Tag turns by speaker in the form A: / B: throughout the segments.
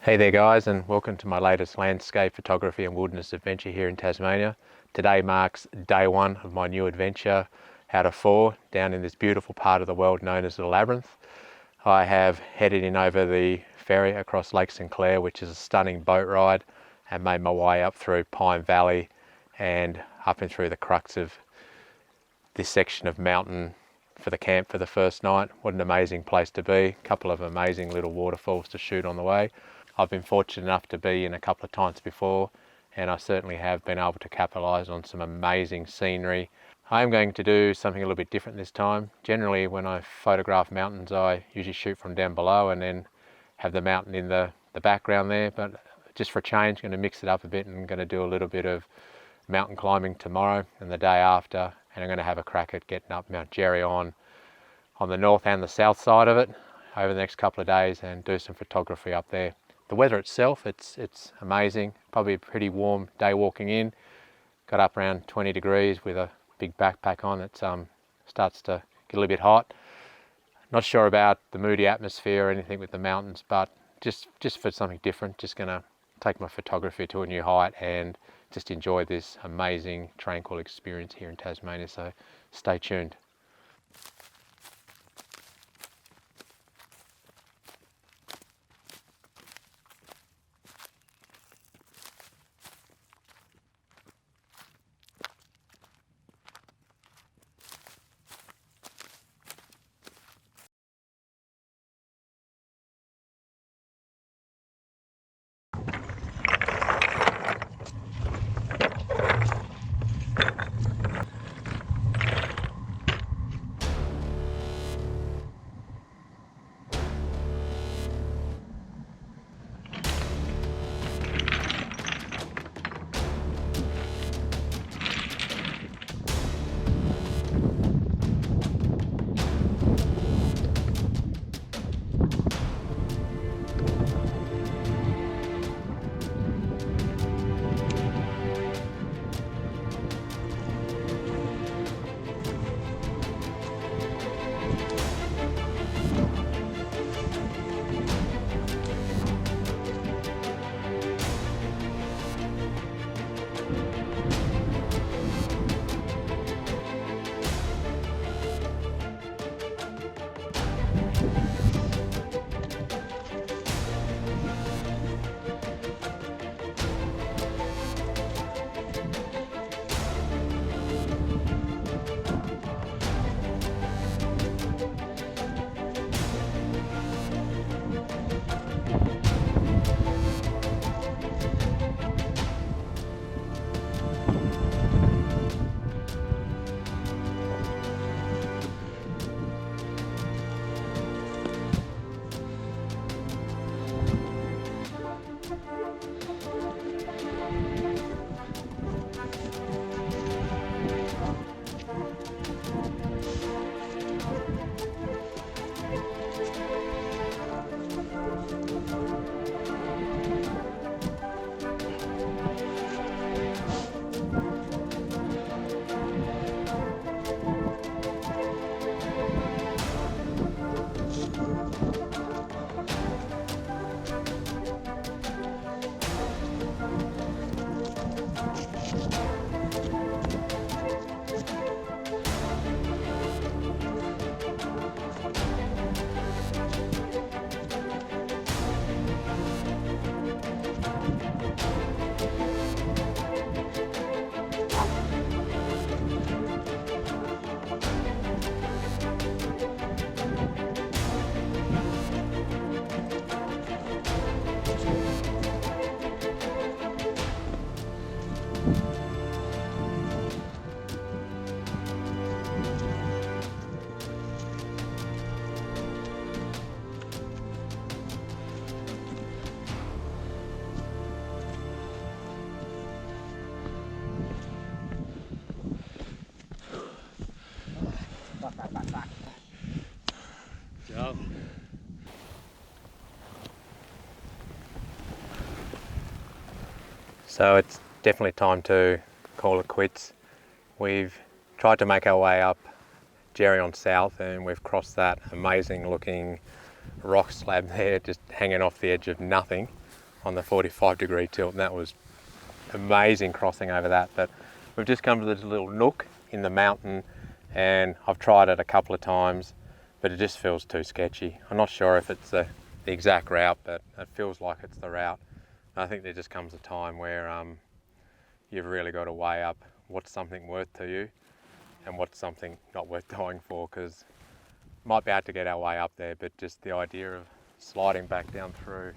A: Hey there guys, and welcome to my latest landscape photography and wilderness adventure here in Tasmania. Today marks day one of my new adventure out of 4 down in this beautiful part of the world known as the Labyrinth. I have headed in over the ferry across Lake St Clair, which is a stunning boat ride, and made my way up through Pine Valley and up and through the crux of this section of mountain for the camp for the first night. What an amazing place to be. A couple of amazing little waterfalls to shoot on the way. I've been fortunate enough to be in a couple of times before, and I certainly have been able to capitalise on some amazing scenery. I am going to do something a little bit different this time. Generally when I photograph mountains I usually shoot from down below and then have the mountain in the background there, but just for a change I'm going to mix it up a bit and I'm going to do a little bit of mountain climbing tomorrow and the day after, and I'm going to have a crack at getting up Mount Geryon on the north and the south side of it over the next couple of days and do some photography up there. The weather itself, it's amazing. Probably a pretty warm day walking in. Got up around 20 degrees with a big backpack on. It starts to get a little bit hot. Not sure about the moody atmosphere or anything with the mountains, but just for something different, just gonna take my photography to a new height and just enjoy this amazing tranquil experience here in Tasmania. So stay tuned. So it's definitely time to call it quits. We've tried to make our way up Geryon South and we've crossed that amazing looking rock slab there just hanging off the edge of nothing. on the 45-degree tilt, and that was amazing crossing over that. But we've just come to this little nook in the mountain, and I've tried it a couple of times, but it just feels too sketchy. I'm not sure if it's the exact route, but it feels like it's the route. And I think there just comes a time where you've really got to weigh up what's something worth to you and what's something not worth dying for, because might be able to get our way up there, but just the idea of sliding back down through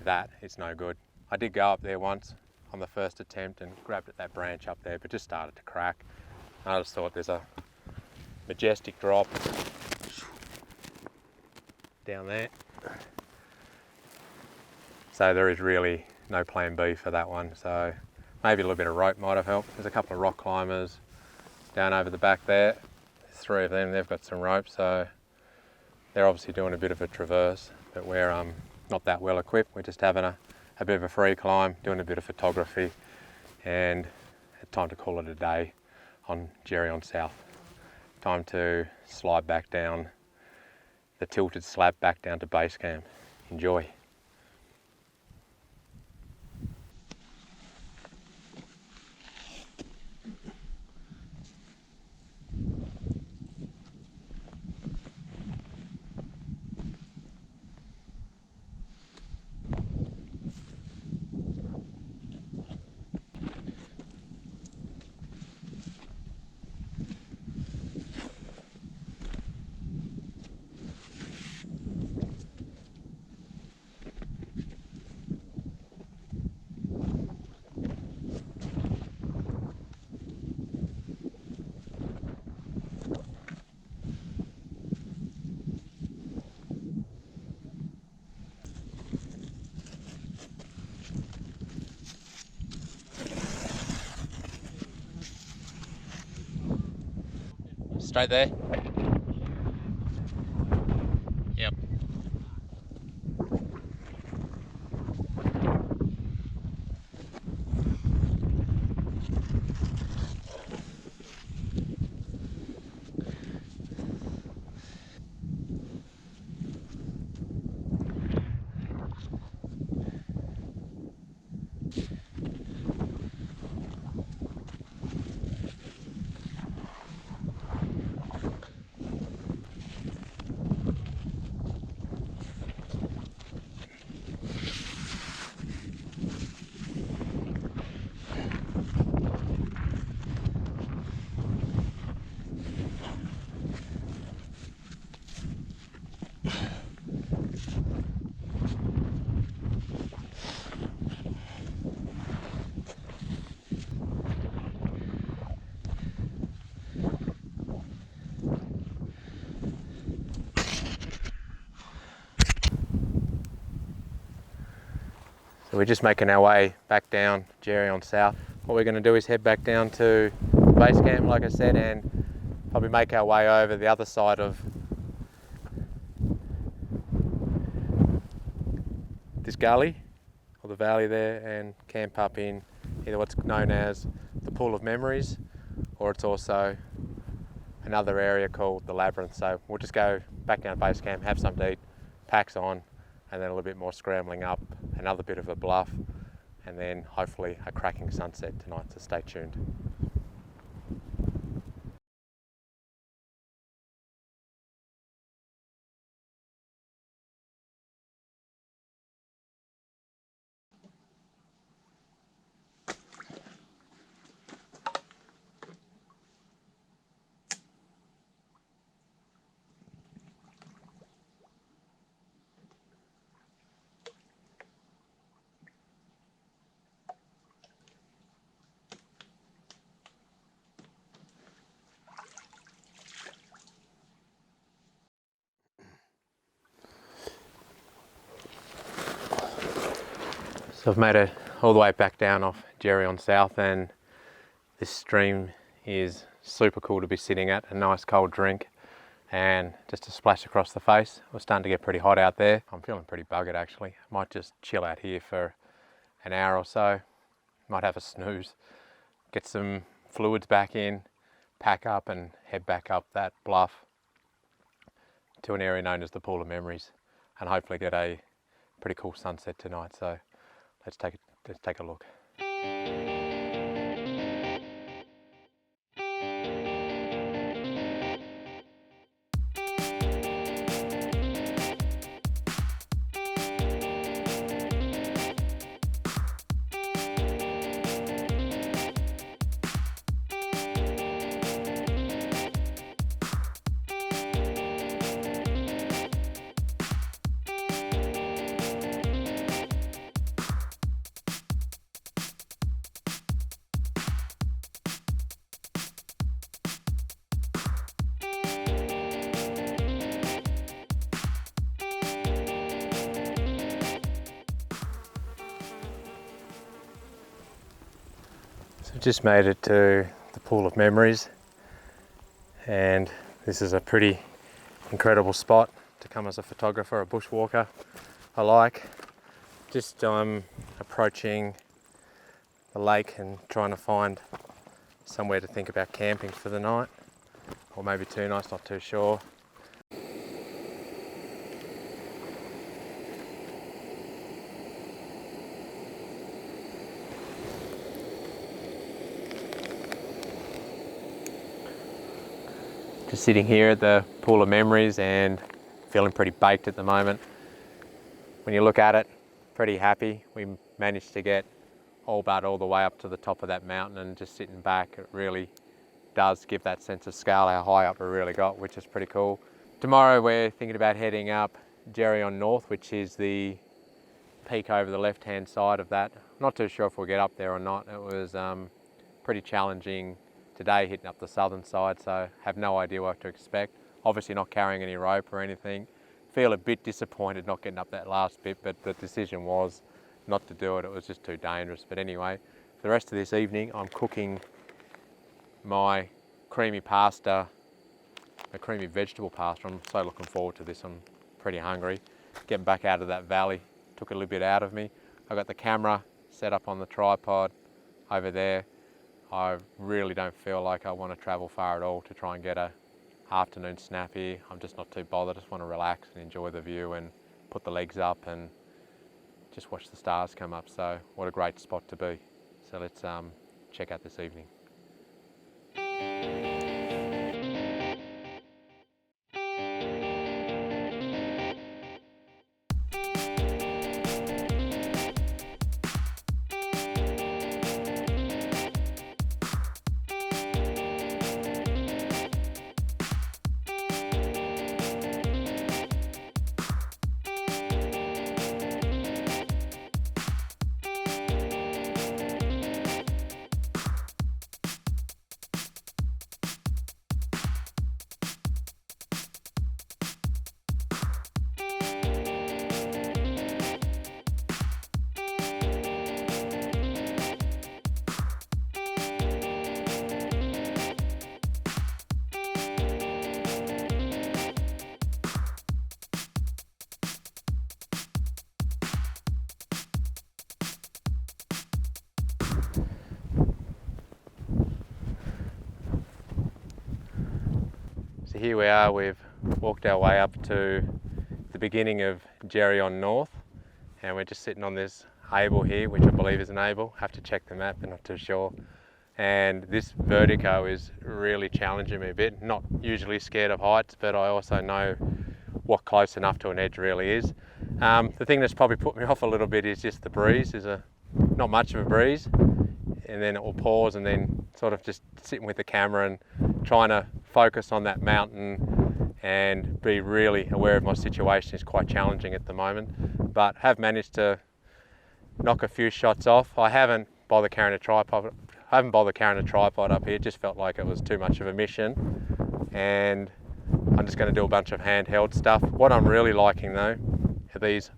A: that, it's no good. I did go up there once on the first attempt and grabbed at that branch up there, but just started to crack. I just thought there's a majestic drop down there. So there is really no plan B for that one. So maybe a little bit of rope might have helped. There's a couple of rock climbers down over the back there. There's 3 of them, they've got some rope, so they're obviously doing a bit of a traverse, but we're not that well equipped. We're just having a bit of a free climb, doing a bit of photography, and it's time to call it a day on Geryon South. Time to slide back down the tilted slab back down to base camp. Enjoy. Straight there? Yep. So we're just making our way back down Geryon South. What we're going to do is head back down to base camp, like I said, and probably make our way over the other side of this gully or the valley there and camp up in either what's known as the Pool of Memories, or it's also another area called the Labyrinth. So we'll just go back down to base camp, have something to eat, packs on, and then a little bit more scrambling up, another bit of a bluff, and then hopefully a cracking sunset tonight, so stay tuned. So I've made it all the way back down off Geryon South, and this stream is super cool to be sitting at, a nice cold drink and just a splash across the face. It was starting to get pretty hot out there. I'm feeling pretty buggered actually. I might just chill out here for an hour or so. Might have a snooze, get some fluids back in, pack up and head back up that bluff to an area known as the Pool of Memories, and hopefully get a pretty cool sunset tonight. So let's take a look. So just made it to the pool of memories, and this is a pretty incredible spot to come as a photographer, a bushwalker alike. Just approaching the lake and trying to find somewhere to think about camping for the night, or maybe 2 nights, not too sure. Just sitting here at the pool of memories and feeling pretty baked at the moment. When you look at it, pretty happy. We managed to get all the way up to the top of that mountain, and just sitting back, it really does give that sense of scale how high up we really got, which is pretty cool. Tomorrow we're thinking about heading up Geryon North, which is the peak over the left hand side of that. Not too sure if we'll get up there or not. It was pretty challenging today hitting up the southern side, so have no idea what to expect. Obviously not carrying any rope or anything. Feel a bit disappointed not getting up that last bit, but the decision was not to do it. It was just too dangerous. But anyway, for the rest of this evening, I'm cooking my creamy pasta, a creamy vegetable pasta. I'm so looking forward to this. I'm pretty hungry. Getting back out of that valley took a little bit out of me. I've got the camera set up on the tripod over there. I really don't feel like I want to travel far at all to try and get a afternoon snap here. I'm just not too bothered. I just want to relax and enjoy the view and put the legs up and just watch the stars come up. So what a great spot to be. So let's check out this evening. So here we are, we've walked our way up to the beginning of Geryon North, and we're just sitting on this able here, which I believe is an able. Have to check the map, but not too sure. And this vertigo is really challenging me a bit. Not usually scared of heights, but I also know what close enough to an edge really is. The thing that's probably put me off a little bit is just the breeze. There's not much of a breeze, and then it will pause, and then sort of just sitting with the camera and trying to focus on that mountain and be really aware of my situation is quite challenging at the moment, but have managed to knock a few shots off. I haven't bothered carrying a tripod up here. It just felt like it was too much of a mission, and I'm just going to do a bunch of handheld stuff. What I'm really liking though are these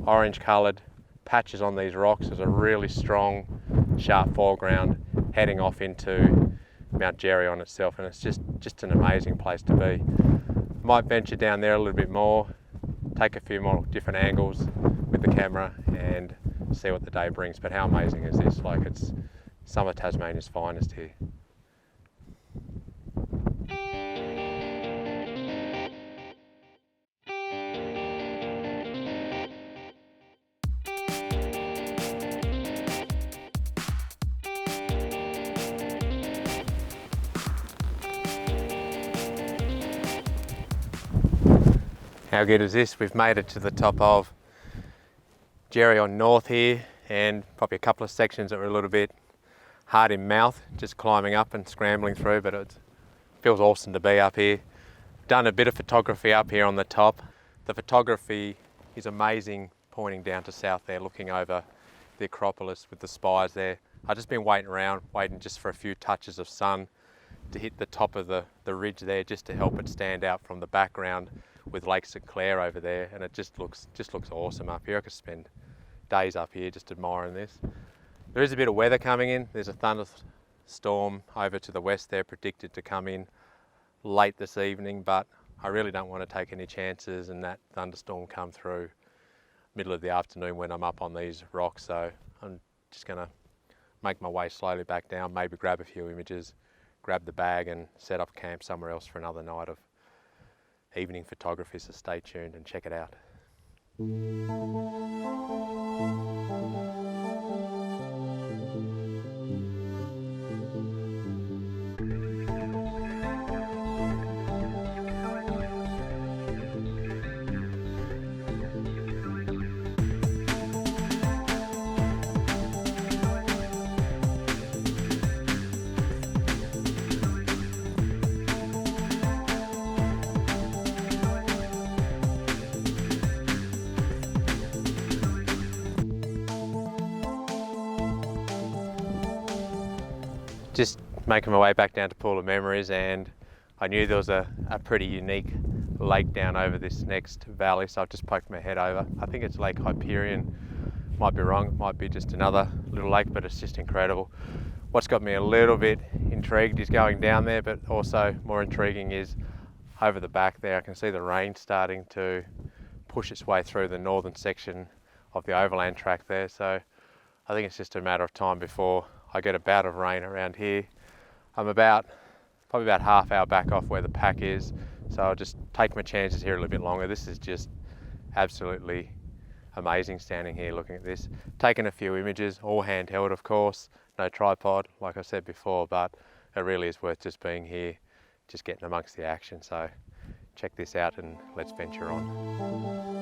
A: orange coloured patches on these rocks. There's a really strong sharp foreground heading off into Mount Geryon itself, and it's just an amazing place to be. Might venture down there a little bit more, take a few more different angles with the camera and see what the day brings. But how amazing is this? Like, it's some of Tasmania's finest here. How good is this? We've made it to the top of Geryon North here, and probably a couple of sections that were a little bit hard in mouth, just climbing up and scrambling through, but it feels awesome to be up here. Done a bit of photography up here on the top. The photography is amazing, pointing down to south there, looking over the Acropolis with the spires there. I've just been waiting around, waiting just for a few touches of sun to hit the top of the ridge there, just to help it stand out from the background with Lake St Clair over there, and it just looks awesome up here. I could spend days up here just admiring this. There is a bit of weather coming in. There's a thunderstorm over to the west there predicted to come in late this evening, but I really don't want to take any chances and that thunderstorm come through middle of the afternoon when I'm up on these rocks. So I'm just going to make my way slowly back down, maybe grab a few images, grab the bag and set up camp somewhere else for another night of evening photography. So stay tuned and check it out. Just making my way back down to Pool of Memories, and I knew there was a pretty unique lake down over this next valley, so I've just poked my head over. I think it's Lake Hyperion, might be wrong, it might be just another little lake, but it's just incredible. What's got me a little bit intrigued is going down there, but also more intriguing is over the back there I can see the rain starting to push its way through the northern section of the overland track there, so I think it's just a matter of time before I get a bout of rain around here. I'm probably about half hour back off where the pack is, so I'll just take my chances here a little bit longer. This is just absolutely amazing standing here looking at this. Taking a few images, all handheld of course, no tripod like I said before, but it really is worth just being here, just getting amongst the action. So check this out and let's venture on.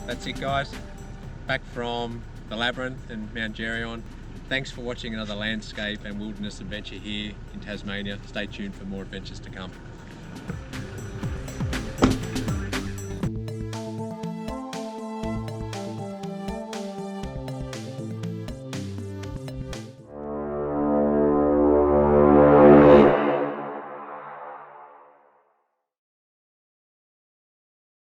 A: That's it guys, back from the Labyrinth and Mount Geryon. Thanks for watching another landscape and wilderness adventure here in Tasmania. Stay tuned for more adventures to come.